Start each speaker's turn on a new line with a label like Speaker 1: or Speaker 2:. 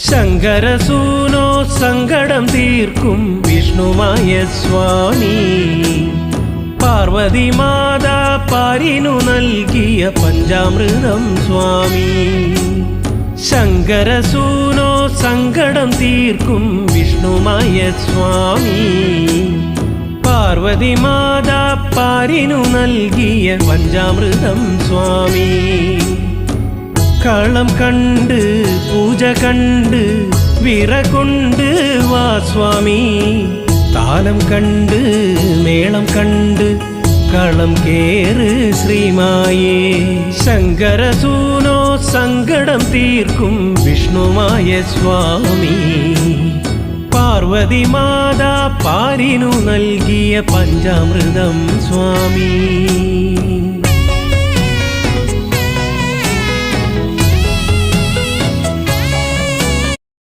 Speaker 1: ശങ്കരസൂനോ സങ്കടം തീർക്കും വിഷ്ണുമായ സ്വാമി പാർവതി മാതാ പാരിനു നൽകിയ പഞ്ചാമൃതം സ്വാമി ശങ്കരസൂനോ സങ്കടം തീർക്കും വിഷ്ണുമായ സ്വാമി പാർവതി മാതാ പാരിനു നൽകിയ പഞ്ചാമൃതം സ്വാമി കളം കണ്ട് പൂജ കണ്ട് വിറകൊണ്ട് വാ സ്വാമി താലം കണ്ട് മേളം കണ്ട് കളം കേറ് ശ്രീമായേ ശങ്കരസൂനോ സങ്കടം തീർക്കും വിഷ്ണുമായ സ്വാമി പാർവതി മാതാ പാരിനു നൽകിയ പഞ്ചാമൃതം സ്വാമി